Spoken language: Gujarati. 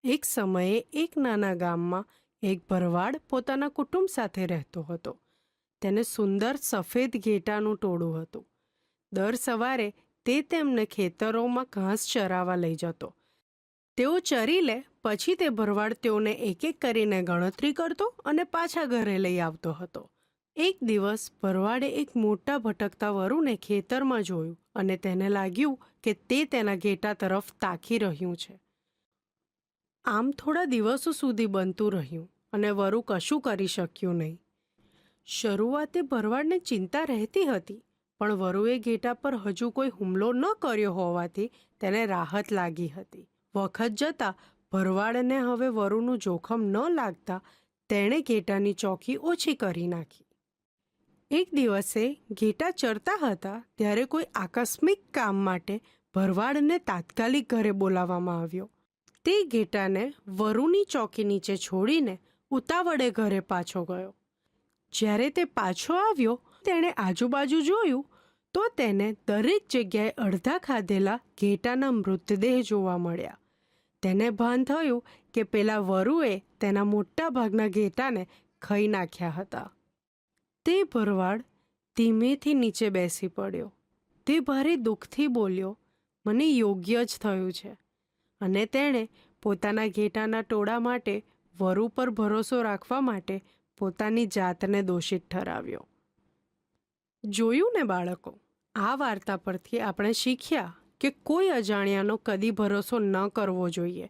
એક સમયે એક નાના ગામમાં એક ભરવાડ પોતાના કુટુંબ સાથે રહેતો હતો. તેને સુંદર સફેદ ઘેટાનું ટોળું હતું. દર સવારે તે તેમને ખેતરોમાં ઘાસ ચરાવવા લઈ જતો. તેઓ ચરી લે પછી તે ભરવાડ તેઓને એક એક કરીને ગણતરી કરતો અને પાછા ઘરે લઈ આવતો હતો. એક દિવસ ભરવાડે એક મોટા ભટકતા વરુને ખેતરમાં જોયું અને તેને લાગ્યું કે તે તેના ઘેટા તરફ તાકી રહ્યું છે. આમ થોડા દિવસો સુધી બનતું રહ્યું અને વરુ કશું કરી શક્યું નહીં. શરૂઆતે ભરવાડને ચિંતા રહેતી હતી, પણ વરુએ ઘેટા પર હજુ કોઈ હુમલો ન કર્યો હોવાથી તેને રાહત લાગી હતી. વખત જતાં ભરવાડને હવે વરુનું જોખમ ન લાગતા તેણે ઘેટાની ચોકી ઓછી કરી નાખી. એક દિવસે ઘેટા ચરતા હતા ત્યારે કોઈ આકસ્મિક કામ માટે ભરવાડને તાત્કાલિક ઘરે બોલાવવામાં આવ્યો. તે ઘેટાને વરુની ચોકી નીચે છોડીને ઉતાવળે ઘરે પાછો ગયો. જ્યારે તે પાછો આવ્યો તેણે આજુબાજુ જોયું તો તેને દરેક જગ્યાએ અડધા ખાધેલા ઘેટાના મૃતદેહ જોવા મળ્યા. તેને ભાન થયું કે પેલા વરુએ તેના મોટા ભાગના ઘેટાને ખાઈ નાખ્યા હતા. તે ભરવાડ ધીમેથી નીચે બેસી પડ્યો. તે ભારે દુઃખથી બોલ્યો, મને યોગ્ય જ થયું છે. અને તેણે પોતાના ઘેટાના ટોળા માટે વરુ પર ભરોસો રાખવા માટે પોતાની જાતને દોષિત ઠરાવ્યો. જોયું ને બાળકો, આ વાર્તા પરથી આપણે શીખ્યા કે કોઈ અજાણ્યાનો કદી ભરોસો ન કરવો જોઈએ.